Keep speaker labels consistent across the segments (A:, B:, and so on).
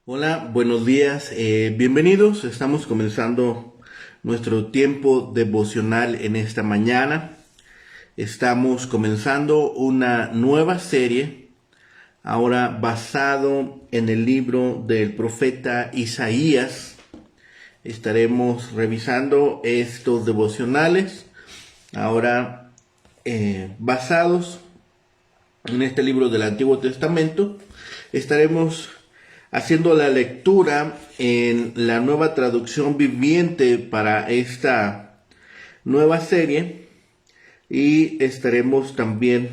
A: Hola, buenos días, bienvenidos. Estamos comenzando nuestro tiempo devocional en esta mañana. Estamos comenzando una nueva serie, ahora basado en el libro del profeta Isaías. Estaremos revisando estos devocionales, ahora basados en este libro del Antiguo Testamento. Estaremos haciendo la lectura en la nueva traducción viviente para esta nueva serie, y estaremos también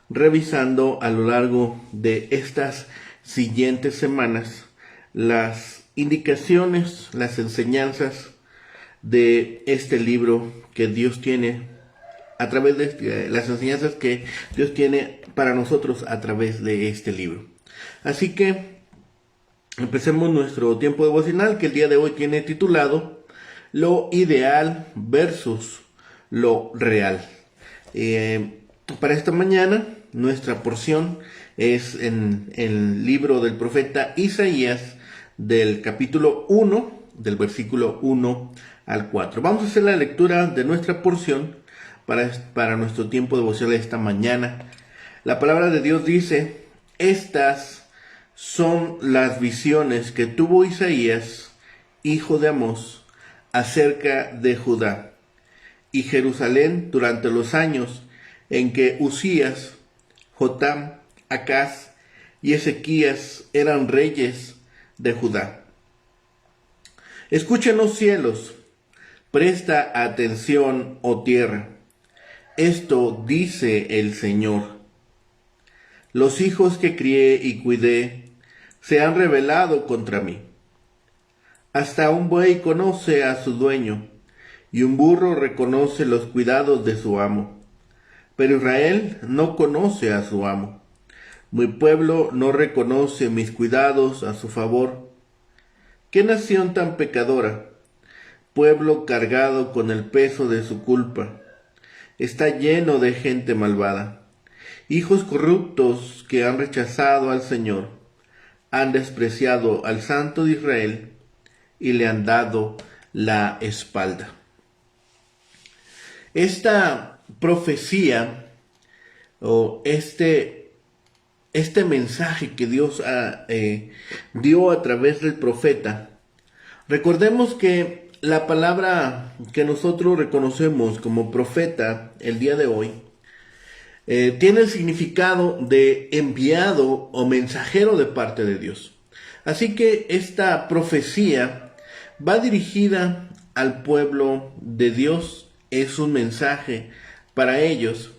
A: revisando a lo largo de estas siguientes semanas las indicaciones, las enseñanzas de este libro que Dios tiene a través de las enseñanzas que Dios tiene para nosotros a través de este libro. Así que empecemos nuestro tiempo devocional, que el día de hoy tiene titulado Lo ideal versus lo real. Para esta mañana, nuestra porción es en el libro del profeta Isaías, del capítulo 1, del versículo 1 al 4. Vamos a hacer la lectura de nuestra porción para nuestro tiempo devocional esta mañana. La palabra de Dios dice: estas son las visiones que tuvo Isaías, hijo de Amós, acerca de Judá y Jerusalén durante los años en que Uzías, Jotam, Acaz y Ezequías eran reyes de Judá. Escuchen los cielos, presta atención, oh tierra. Esto dice el Señor: los hijos que crié y cuidé se han rebelado contra mí. Hasta un buey conoce a su dueño, y un burro reconoce los cuidados de su amo. Pero Israel no conoce a su amo. Mi pueblo no reconoce mis cuidados a su favor. ¿Qué nación tan pecadora? Pueblo cargado con el peso de su culpa. Está lleno de gente malvada. Hijos corruptos que han rechazado al Señor, han despreciado al Santo de Israel y le han dado la espalda. Esta profecía o este mensaje que Dios dio a través del profeta, recordemos que la palabra que nosotros reconocemos como profeta el día de hoy tiene el significado de enviado o mensajero de parte de Dios. Así que esta profecía va dirigida al pueblo de Dios, es un mensaje para ellos.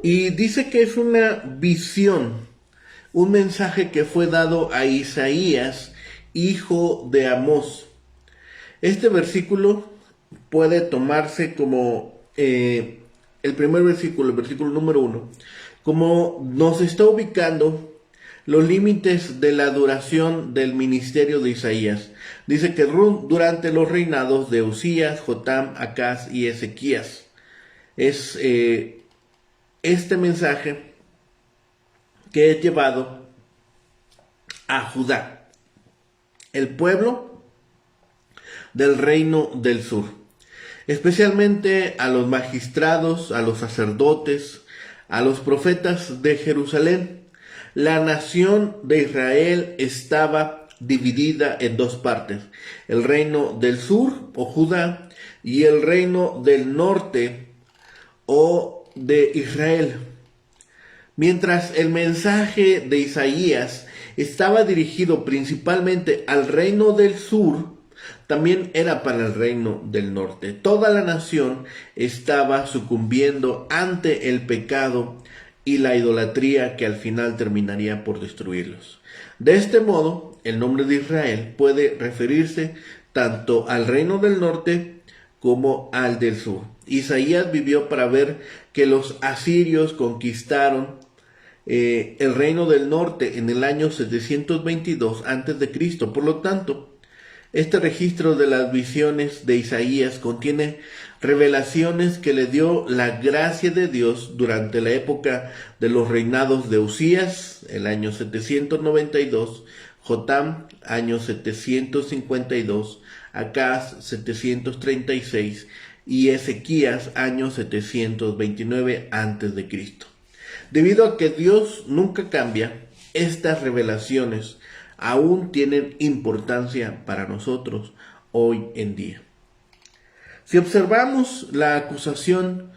A: Y dice que es una visión, un mensaje que fue dado a Isaías, hijo de Amós. Este versículo puede tomarse como el primer versículo, el versículo número 1, como nos está ubicando los límites de la duración del ministerio de Isaías. Dice que durante los reinados de Uzías, Jotam, Acaz y Ezequías. Es este mensaje que es llevado a Judá, el pueblo del reino del sur, especialmente a los magistrados, a los sacerdotes, a los profetas de Jerusalén. La nación de Israel estaba dividida en dos partes: el reino del sur o Judá y el reino del norte o de Israel. Mientras el mensaje de Isaías estaba dirigido principalmente al reino del sur, también era para el reino del norte. Toda la nación estaba sucumbiendo ante el pecado y la idolatría que al final terminaría por destruirlos. De este modo, el nombre de Israel puede referirse tanto al reino del norte como al del sur. Isaías vivió para ver que los asirios conquistaron el reino del norte en el año 722 a.C. Por lo tanto, este registro de las visiones de Isaías contiene revelaciones que le dio la gracia de Dios durante la época de los reinados de Usías, el año 792, Jotam, año 752, Acaz, 736, y Ezequías, año 729 a.C. Debido a que Dios nunca cambia, estas revelaciones aún tienen importancia para nosotros hoy en día. Si observamos, la acusación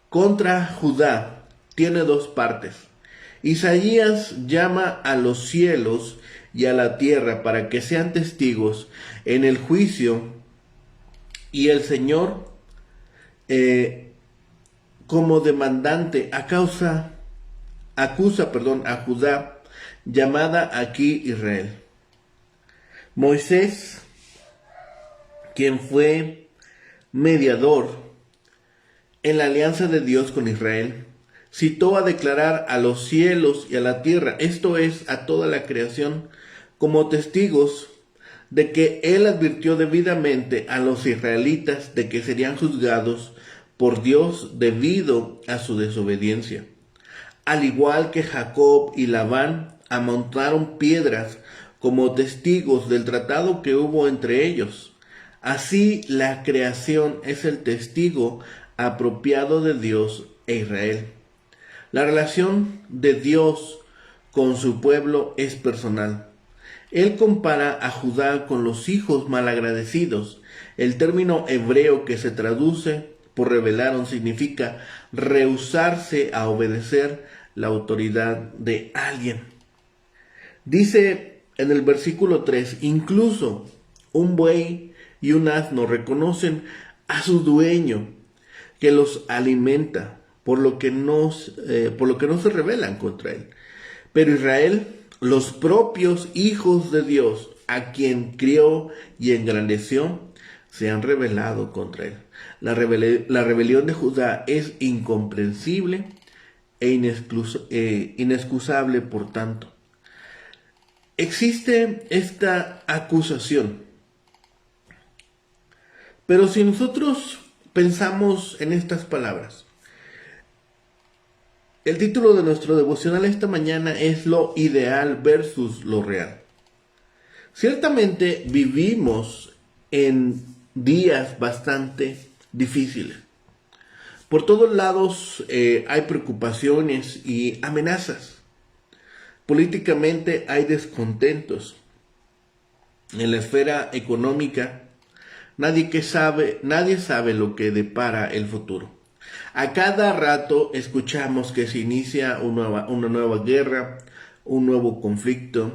A: contra Judá tiene dos partes. Isaías llama a los cielos y a la tierra para que sean testigos en el juicio, y el Señor como demandante acusa a Judá, llamada aquí Israel. Moisés, quien fue mediador en la alianza de Dios con Israel, citó a declarar a los cielos y a la tierra, esto es, a toda la creación, como testigos de que él advirtió debidamente a los israelitas de que serían juzgados por Dios debido a su desobediencia. Al igual que Jacob y Labán amontonaron piedras como testigos del tratado que hubo entre ellos, así la creación es el testigo apropiado de Dios e Israel. La relación de Dios con su pueblo es personal. Él compara a Judá con los hijos malagradecidos. El término hebreo que se traduce por rebelaron significa rehusarse a obedecer la autoridad de alguien. Dice en el versículo 3, incluso un buey y un asno reconocen a su dueño que los alimenta, por lo que no se rebelan contra él. Pero Israel, los propios hijos de Dios, a quien crió y engrandeció, se han rebelado contra él. La rebelión de Judá es incomprensible e inexcusable, por tanto. Existe esta acusación. Pero si nosotros pensamos en estas palabras, el título de nuestro devocional esta mañana es lo ideal versus lo real. Ciertamente vivimos en días bastante difíciles. Por todos lados hay preocupaciones y amenazas. Políticamente hay descontentos. En la esfera económica, nadie sabe lo que depara el futuro. A cada rato escuchamos que se inicia una nueva guerra, un nuevo conflicto,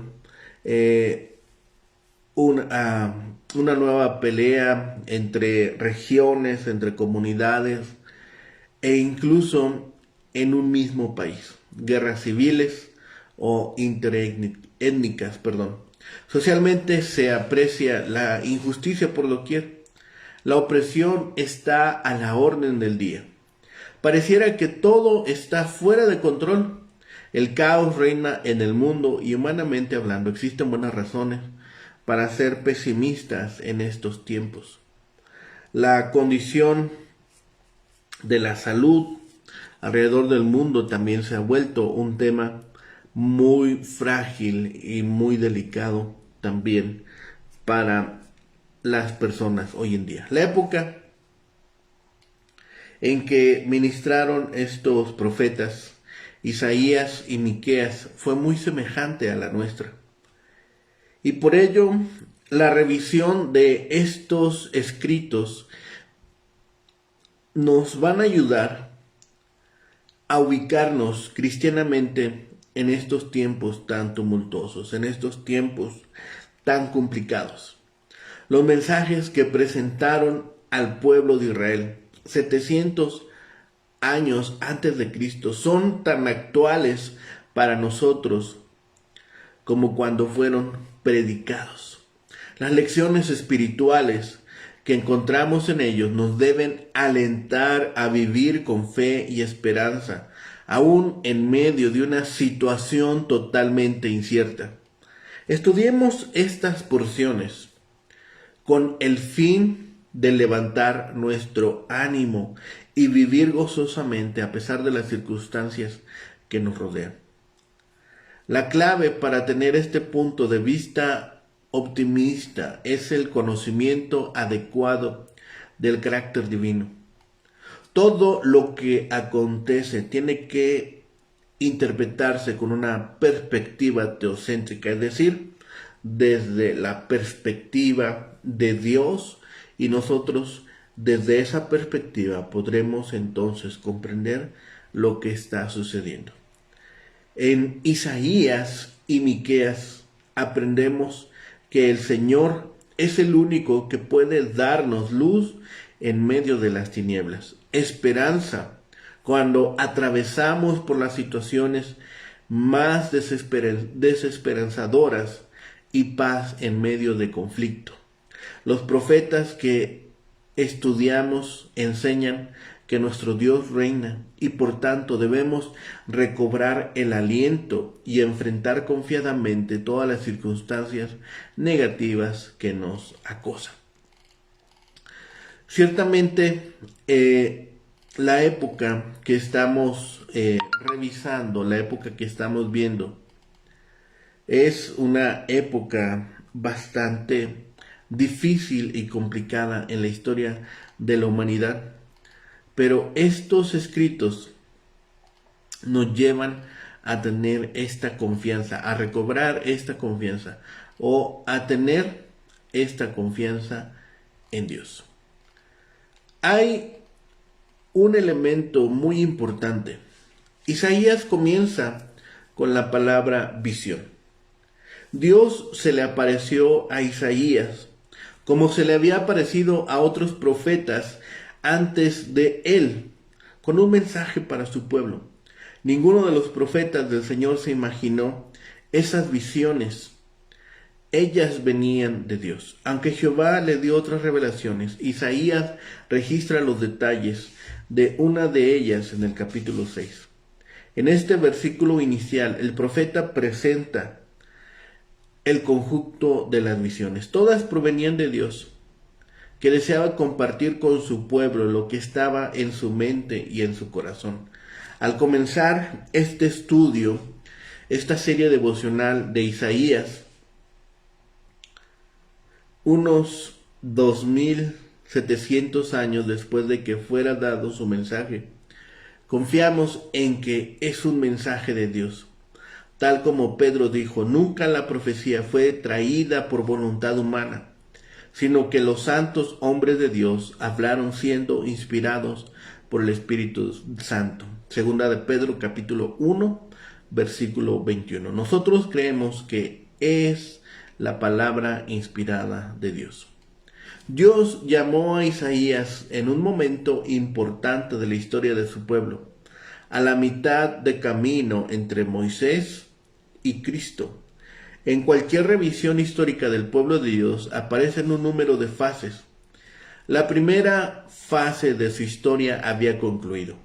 A: una nueva pelea entre regiones, entre comunidades e incluso en un mismo país. Guerras civiles o interétnicas. Socialmente se aprecia la injusticia por doquier. La opresión está a la orden del día. Pareciera que todo está fuera de control. El caos reina en el mundo y, humanamente hablando, existen buenas razones para ser pesimistas en estos tiempos. La condición de la salud alrededor del mundo también se ha vuelto un tema muy frágil y muy delicado también para las personas hoy en día. La época en que ministraron estos profetas, Isaías y Miqueas, fue muy semejante a la nuestra. Y por ello, la revisión de estos escritos nos van a ayudar a ubicarnos cristianamente en estos tiempos tan tumultuosos, en estos tiempos tan complicados. Los mensajes que presentaron al pueblo de Israel 700 años antes de Cristo son tan actuales para nosotros como cuando fueron predicados. Las lecciones espirituales que encontramos en ellos nos deben alentar a vivir con fe y esperanza, aún en medio de una situación totalmente incierta. Estudiemos estas porciones con el fin de levantar nuestro ánimo y vivir gozosamente a pesar de las circunstancias que nos rodean. La clave para tener este punto de vista optimista es el conocimiento adecuado del carácter divino. Todo lo que acontece tiene que interpretarse con una perspectiva teocéntrica, es decir, desde la perspectiva de Dios, y nosotros desde esa perspectiva podremos entonces comprender lo que está sucediendo. En Isaías y Miqueas aprendemos que el Señor es el único que puede darnos luz en medio de las tinieblas, esperanza cuando atravesamos por las situaciones más desesperanzadoras y paz en medio de conflicto. Los profetas que estudiamos enseñan que nuestro Dios reina y por tanto debemos recobrar el aliento y enfrentar confiadamente todas las circunstancias negativas que nos acosan. Ciertamente, la época que estamos revisando, la época que estamos viendo, es una época bastante difícil y complicada en la historia de la humanidad. Pero estos escritos nos llevan a tener esta confianza, a recobrar esta confianza o a tener esta confianza en Dios. Hay un elemento muy importante. Isaías comienza con la palabra visión. Dios se le apareció a Isaías como se le había aparecido a otros profetas antes de él, con un mensaje para su pueblo. Ninguno de los profetas del Señor se imaginó esas visiones. Ellas venían de Dios. Aunque Jehová le dio otras revelaciones, Isaías registra los detalles de una de ellas en el capítulo 6. En este versículo inicial, el profeta presenta el conjunto de las visiones. Todas provenían de Dios, que deseaba compartir con su pueblo lo que estaba en su mente y en su corazón. Al comenzar este estudio, esta serie devocional de Isaías, unos 2700 años después de que fuera dado su mensaje, confiamos en que es un mensaje de Dios. Tal como Pedro dijo, nunca la profecía fue traída por voluntad humana, sino que los santos hombres de Dios hablaron siendo inspirados por el Espíritu Santo. Segunda de Pedro capítulo 1, versículo 21. Nosotros creemos que es la palabra inspirada de Dios. Dios llamó a Isaías en un momento importante de la historia de su pueblo, a la mitad de camino entre Moisés y Cristo. En cualquier revisión histórica del pueblo de Dios aparecen un número de fases. La primera fase de su historia había concluido.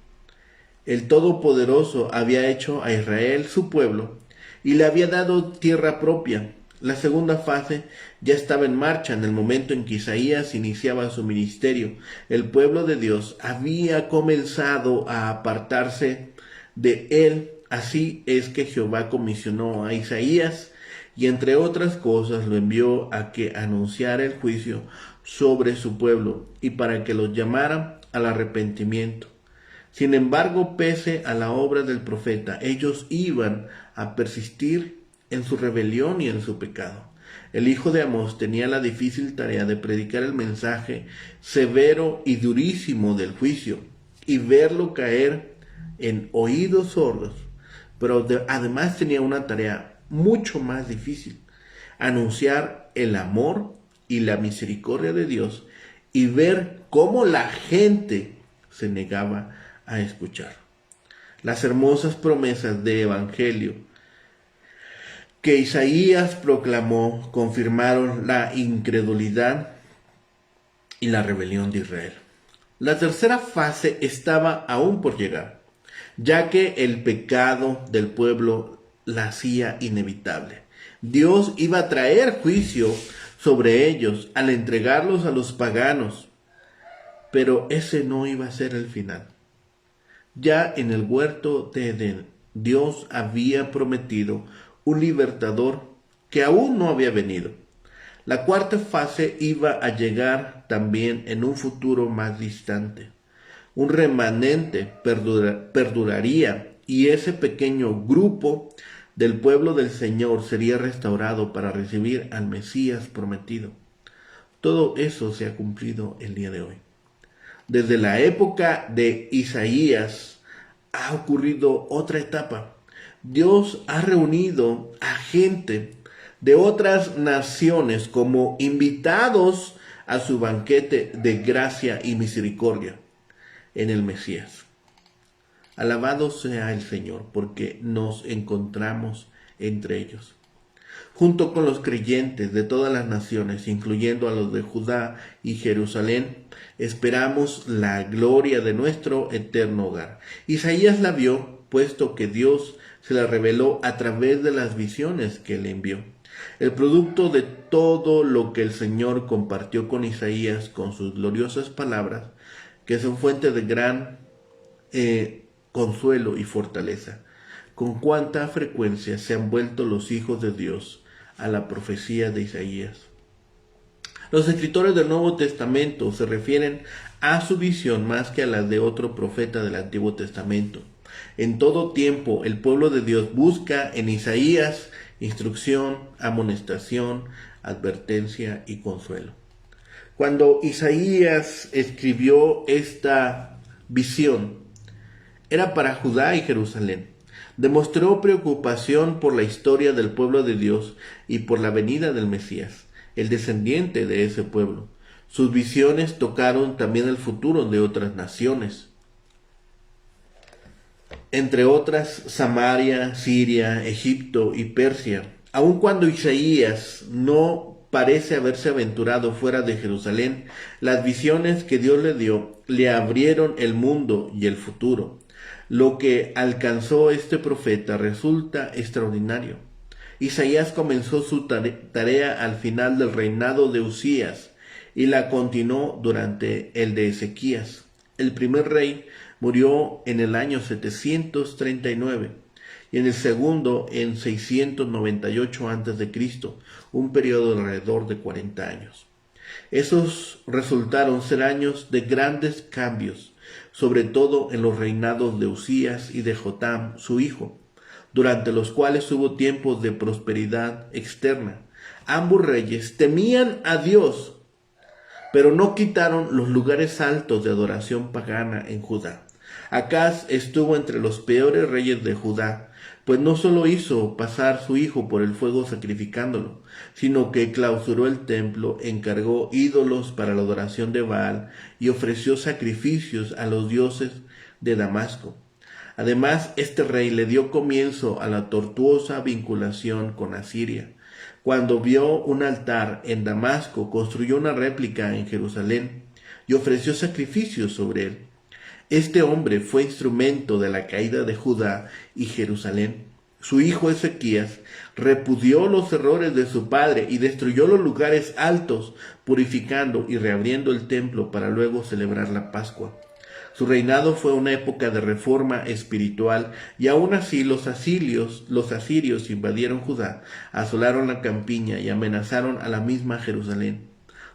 A: El Todopoderoso había hecho a Israel su pueblo y le había dado tierra propia. La segunda fase ya estaba en marcha en el momento en que Isaías iniciaba su ministerio. El pueblo de Dios había comenzado a apartarse de él. Así es que Jehová comisionó a Isaías y entre otras cosas lo envió a que anunciara el juicio sobre su pueblo y para que los llamara al arrepentimiento. Sin embargo, pese a la obra del profeta, ellos iban a persistir en su rebelión y en su pecado. El hijo de Amós tenía la difícil tarea de predicar el mensaje severo y durísimo del juicio y verlo caer en oídos sordos, pero además tenía una tarea mucho más difícil: anunciar el amor y la misericordia de Dios y ver cómo la gente se negaba a escuchar. Las hermosas promesas de evangelio que Isaías proclamó confirmaron la incredulidad y la rebelión de Israel. La tercera fase estaba aún por llegar, ya que el pecado del pueblo la hacía inevitable. Dios iba a traer juicio sobre ellos al entregarlos a los paganos. Pero ese no iba a ser el final. Ya en el huerto de Edén, Dios había prometido un libertador que aún no había venido. La cuarta fase iba a llegar también en un futuro más distante. Un remanente perduraría y ese pequeño grupo del pueblo del Señor sería restaurado para recibir al Mesías prometido. Todo eso se ha cumplido el día de hoy. Desde la época de Isaías ha ocurrido otra etapa. Dios ha reunido a gente de otras naciones como invitados a su banquete de gracia y misericordia en el Mesías. Alabado sea el Señor, porque nos encontramos entre ellos. Junto con los creyentes de todas las naciones, incluyendo a los de Judá y Jerusalén, esperamos la gloria de nuestro eterno hogar. Isaías la vio, puesto que Dios se la reveló a través de las visiones que le envió. El producto de todo lo que el Señor compartió con Isaías con sus gloriosas palabras, que son fuente de gran consuelo y fortaleza. Con cuánta frecuencia se han vuelto los hijos de Dios a la profecía de Isaías. Los escritores del Nuevo Testamento se refieren a su visión más que a la de otro profeta del Antiguo Testamento. En todo tiempo el pueblo de Dios busca en Isaías instrucción, amonestación, advertencia y consuelo. Cuando Isaías escribió esta visión, era para Judá y Jerusalén. Demostró preocupación por la historia del pueblo de Dios y por la venida del Mesías, el descendiente de ese pueblo. Sus visiones tocaron también el futuro de otras naciones, entre otras Samaria, Siria, Egipto y Persia. Aun cuando Isaías no parece haberse aventurado fuera de Jerusalén, las visiones que Dios le dio le abrieron el mundo y el futuro. Lo que alcanzó este profeta resulta extraordinario. Isaías comenzó su tarea al final del reinado de Uzías y la continuó durante el de Ezequías. El primer rey murió en el año 739 y en el segundo en 698 a.C., un periodo de alrededor de 40 años. Esos resultaron ser años de grandes cambios, sobre todo en los reinados de Uzías y de Jotam, su hijo, durante los cuales hubo tiempos de prosperidad externa. Ambos reyes temían a Dios, pero no quitaron los lugares altos de adoración pagana en Judá. Acaz estuvo entre los peores reyes de Judá, pues no solo hizo pasar su hijo por el fuego sacrificándolo, sino que clausuró el templo, encargó ídolos para la adoración de Baal y ofreció sacrificios a los dioses de Damasco. Además, este rey le dio comienzo a la tortuosa vinculación con Asiria. Cuando vio un altar en Damasco, construyó una réplica en Jerusalén y ofreció sacrificios sobre él. Este hombre fue instrumento de la caída de Judá y Jerusalén. Su hijo Ezequías repudió los errores de su padre y destruyó los lugares altos, purificando y reabriendo el templo para luego celebrar la Pascua. Su reinado fue una época de reforma espiritual y aún así los asirios invadieron Judá, asolaron la campiña y amenazaron a la misma Jerusalén.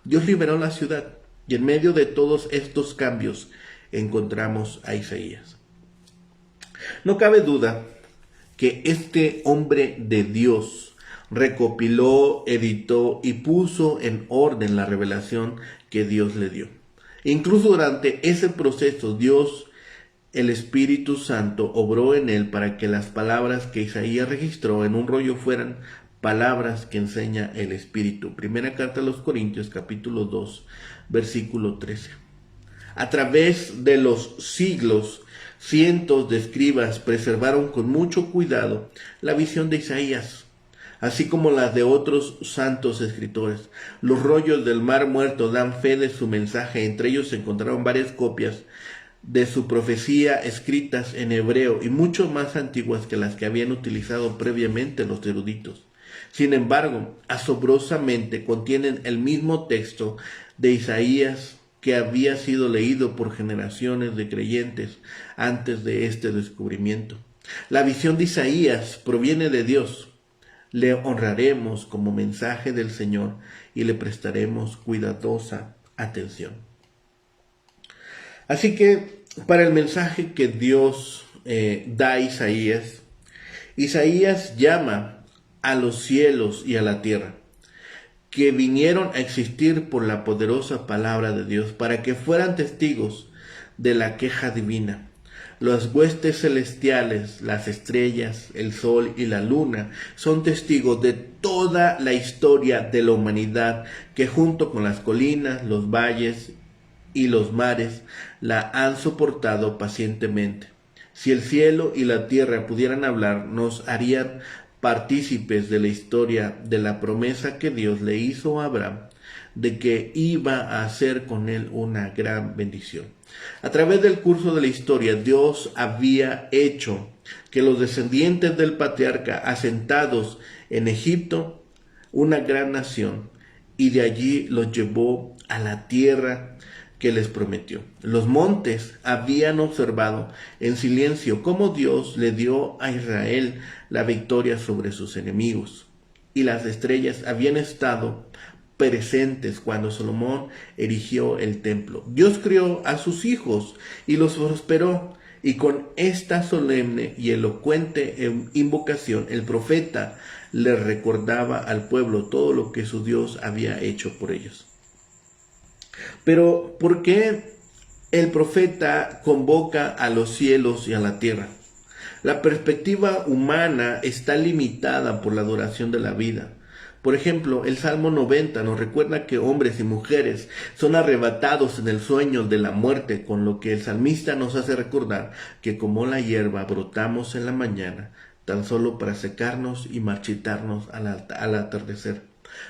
A: Dios liberó la ciudad y en medio de todos estos cambios encontramos a Isaías. No cabe duda que este hombre de Dios recopiló, editó y puso en orden la revelación que Dios le dio. Incluso durante ese proceso, Dios, el Espíritu Santo, obró en él para que las palabras que Isaías registró en un rollo fueran palabras que enseña el Espíritu. Primera carta a los Corintios, capítulo 2, versículo 13. A través de los siglos, cientos de escribas preservaron con mucho cuidado la visión de Isaías, así como las de otros santos escritores. Los rollos del Mar Muerto dan fe de su mensaje. Entre ellos se encontraron varias copias de su profecía escritas en hebreo y mucho más antiguas que las que habían utilizado previamente los eruditos. Sin embargo, asombrosamente contienen el mismo texto de Isaías que había sido leído por generaciones de creyentes antes de este descubrimiento. La visión de Isaías proviene de Dios. Le honraremos como mensaje del Señor y le prestaremos cuidadosa atención. Así que para el mensaje que Dios da a Isaías, Isaías llama a los cielos y a la tierra, que vinieron a existir por la poderosa palabra de Dios, para que fueran testigos de la queja divina. Las huestes celestiales, las estrellas, el sol y la luna son testigos de toda la historia de la humanidad, que junto con las colinas, los valles y los mares la han soportado pacientemente. Si el cielo y la tierra pudieran hablar, nos harían partícipes de la historia de la promesa que Dios le hizo a Abraham, de que iba a hacer con él una gran bendición. A través del curso de la historia, Dios había hecho que los descendientes del patriarca, asentados en Egipto, una gran nación, y de allí los llevó a la tierra que les prometió. Los montes habían observado en silencio cómo Dios le dio a Israel la victoria sobre sus enemigos, y las estrellas habían estado presentes cuando Salomón erigió el templo. Dios crió a sus hijos y los prosperó, y con esta solemne y elocuente invocación el profeta le recordaba al pueblo todo lo que su Dios había hecho por ellos. Pero ¿por qué el profeta convoca a los cielos y a la tierra? La perspectiva humana está limitada por la duración de la vida. Por ejemplo, el Salmo 90 nos recuerda que hombres y mujeres son arrebatados en el sueño de la muerte, con lo que el salmista nos hace recordar que como la hierba brotamos en la mañana, tan solo para secarnos y marchitarnos al atardecer.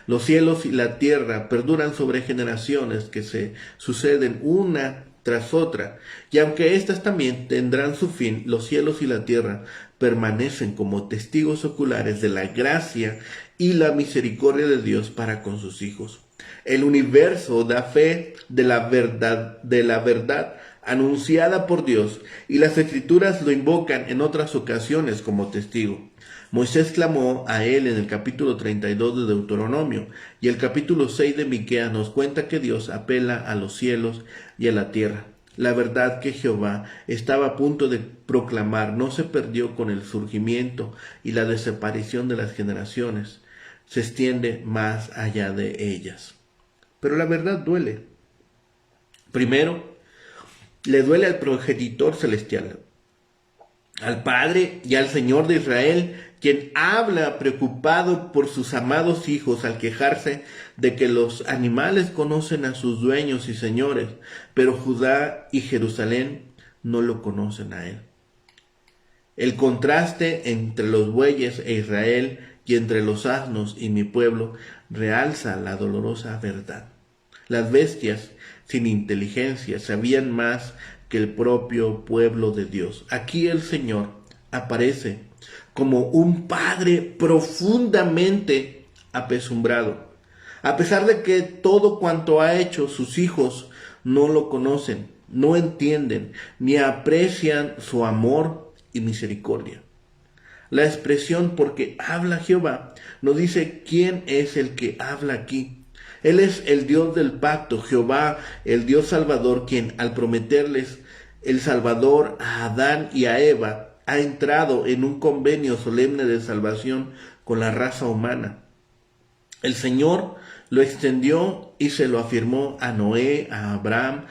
A: Los cielos y la tierra perduran sobre generaciones que se suceden una tras otra, y aunque éstas también tendrán su fin, los cielos y la tierra permanecen como testigos oculares de la gracia y la misericordia de Dios para con sus hijos. El universo da fe de la verdad anunciada por Dios, y las escrituras lo invocan en otras ocasiones como testigo. Moisés clamó a él en el capítulo 32 de Deuteronomio, y el capítulo 6 de Miqueas nos cuenta que Dios apela a los cielos y a la tierra. La verdad que Jehová estaba a punto de proclamar no se perdió con el surgimiento y la desaparición de las generaciones. Se extiende más allá de ellas. Pero la verdad duele. Primero, le duele al progenitor celestial, al Padre y al Señor de Israel, quien habla preocupado por sus amados hijos al quejarse de que los animales conocen a sus dueños y señores, pero Judá y Jerusalén no lo conocen a él. El contraste entre los bueyes e Israel y entre los asnos y mi pueblo realza la dolorosa verdad. Las bestias sin inteligencia sabían más que el propio pueblo de Dios. Aquí el Señor aparece como un padre profundamente apesumbrado. A pesar de que todo cuanto ha hecho, sus hijos no lo conocen, no entienden, ni aprecian su amor y misericordia. La expresión "porque habla Jehová" nos dice quién es el que habla aquí. Él es el Dios del pacto, Jehová, el Dios Salvador, quien al prometerles el Salvador a Adán y a Eva, ha entrado en un convenio solemne de salvación con la raza humana. El Señor lo extendió y se lo afirmó a Noé, a Abraham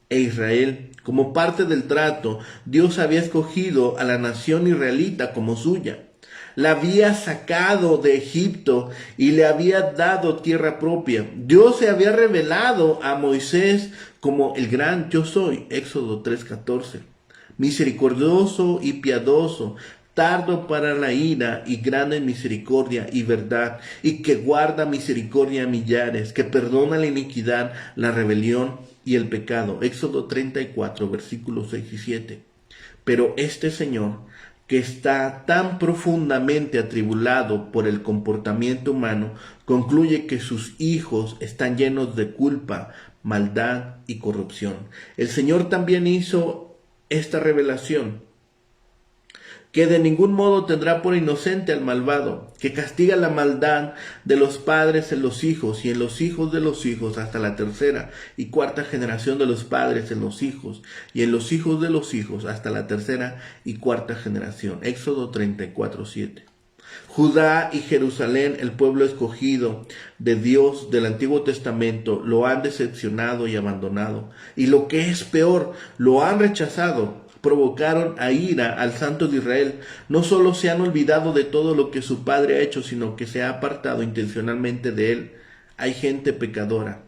A: e Israel. Como parte del trato, Dios había escogido a la nación israelita como suya. La había sacado de Egipto y le había dado tierra propia. Dios se había revelado a Moisés como el gran yo soy, Éxodo 3:14. Misericordioso y piadoso, tardo para la ira y grande en misericordia y verdad, y que guarda misericordia a millares, que perdona la iniquidad, la rebelión y el pecado. Éxodo 34, versículos 6 y 7. Pero este Señor que está tan profundamente atribulado por el comportamiento humano, concluye que sus hijos están llenos de culpa, maldad y corrupción. El Señor también hizo esta revelación, que de ningún modo tendrá por inocente al malvado, que castiga la maldad de los padres en los hijos y en los hijos de los hijos hasta la tercera y cuarta generación de los padres en los hijos y en los hijos de los hijos hasta la tercera y cuarta generación. Éxodo 34:7. Judá y Jerusalén, el pueblo escogido de Dios del Antiguo Testamento, lo han decepcionado y abandonado. Y lo que es peor, lo han rechazado. Provocaron a ira al Santo de Israel. No solo se han olvidado de todo lo que su padre ha hecho, sino que se ha apartado intencionalmente de él. Hay gente pecadora,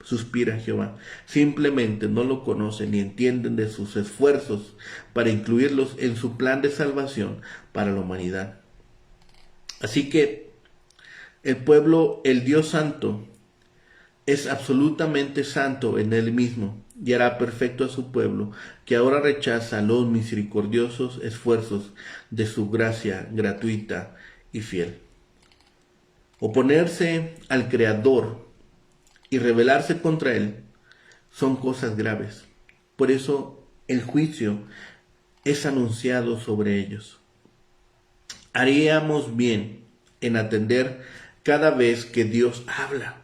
A: suspira Jehová. Simplemente no lo conocen ni entienden de sus esfuerzos para incluirlos en su plan de salvación para la humanidad. Así que el pueblo, el Dios santo, es absolutamente santo en él mismo y hará perfecto a su pueblo, que ahora rechaza los misericordiosos esfuerzos de su gracia gratuita y fiel. Oponerse al Creador y rebelarse contra él son cosas graves. Por eso el juicio es anunciado sobre ellos. Haríamos bien en atender cada vez que Dios habla,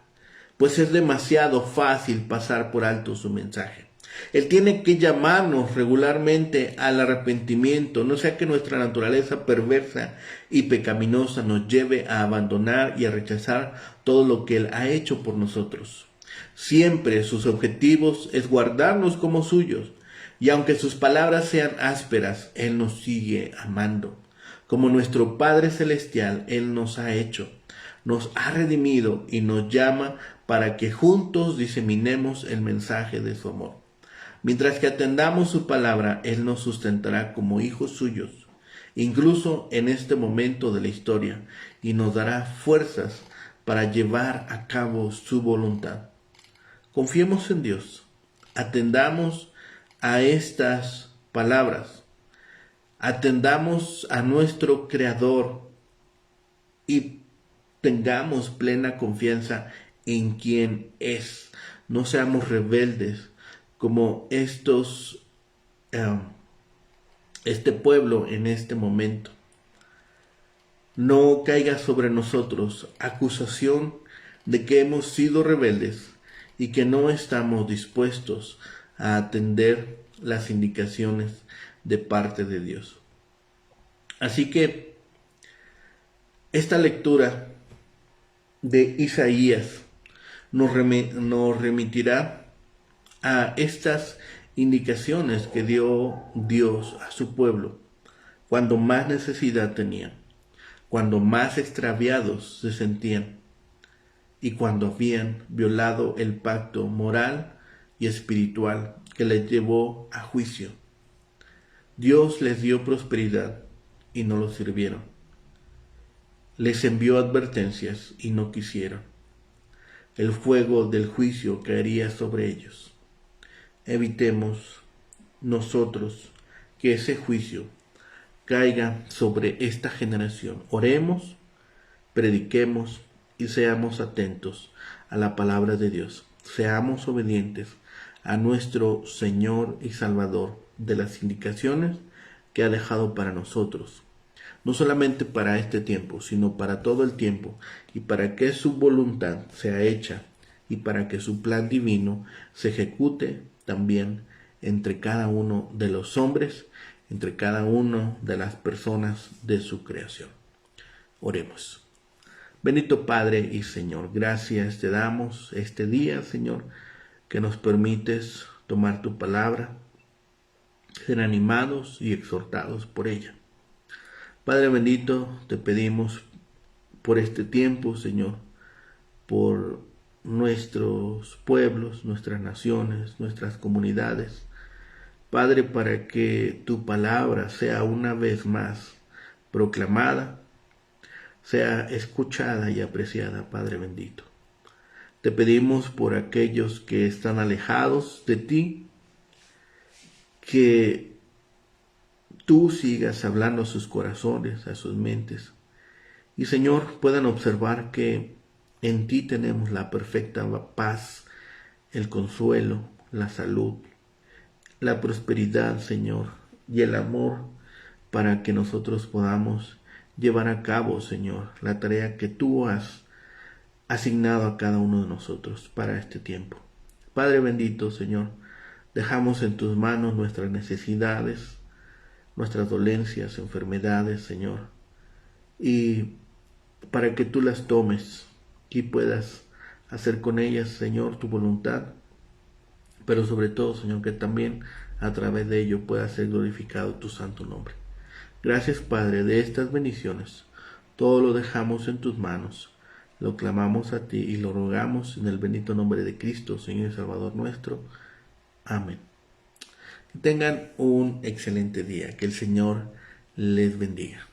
A: pues es demasiado fácil pasar por alto su mensaje. Él tiene que llamarnos regularmente al arrepentimiento, no sea que nuestra naturaleza perversa y pecaminosa nos lleve a abandonar y a rechazar todo lo que Él ha hecho por nosotros. Siempre sus objetivos es guardarnos como suyos, y aunque sus palabras sean ásperas, Él nos sigue amando. Como nuestro Padre Celestial, Él nos ha hecho, nos ha redimido y nos llama para que juntos diseminemos el mensaje de su amor. Mientras que atendamos su palabra, Él nos sustentará como hijos suyos, incluso en este momento de la historia, y nos dará fuerzas para llevar a cabo su voluntad. Confiemos en Dios, atendamos a estas palabras, atendamos a nuestro Creador y tengamos plena confianza en quien es. No seamos rebeldes como este pueblo en este momento. No caiga sobre nosotros acusación de que hemos sido rebeldes y que no estamos dispuestos a atender las indicaciones de parte de Dios. Así que esta lectura de Isaías nos remitirá a estas indicaciones que dio Dios a su pueblo cuando más necesidad tenían, cuando más extraviados se sentían y cuando habían violado el pacto moral y espiritual que les llevó a juicio. Dios les dio prosperidad y no lo sirvieron. Les envió advertencias y no quisieron. El fuego del juicio caería sobre ellos. Evitemos nosotros que ese juicio caiga sobre esta generación. Oremos, prediquemos y seamos atentos a la palabra de Dios. Seamos obedientes a nuestro Señor y Salvador de las indicaciones que ha dejado para nosotros. No solamente para este tiempo, sino para todo el tiempo, y para que su voluntad sea hecha y para que su plan divino se ejecute también entre cada uno de los hombres, entre cada una de las personas de su creación. Oremos. Bendito Padre y Señor, gracias te damos este día, Señor, que nos permites tomar tu palabra, ser animados y exhortados por ella. Padre bendito, te pedimos por este tiempo, Señor, por nuestros pueblos, nuestras naciones, nuestras comunidades. Padre, para que tu palabra sea una vez más proclamada, sea escuchada y apreciada, Padre bendito. Te pedimos por aquellos que están alejados de ti, que tú sigas hablando a sus corazones, a sus mentes. Y Señor, puedan observar que en ti tenemos la perfecta paz, el consuelo, la salud, la prosperidad, Señor, y el amor para que nosotros podamos llevar a cabo, Señor, la tarea que tú has asignado a cada uno de nosotros para este tiempo. Padre bendito, Señor, dejamos en tus manos nuestras necesidades, nuestras dolencias, enfermedades, Señor, y para que tú las tomes y puedas hacer con ellas, Señor, tu voluntad, pero sobre todo, Señor, que también a través de ello pueda ser glorificado tu santo nombre. Gracias, Padre, de estas bendiciones. Todo lo dejamos en tus manos. Lo clamamos a ti y lo rogamos en el bendito nombre de Cristo, Señor y Salvador nuestro. Amén. Que tengan un excelente día. Que el Señor les bendiga.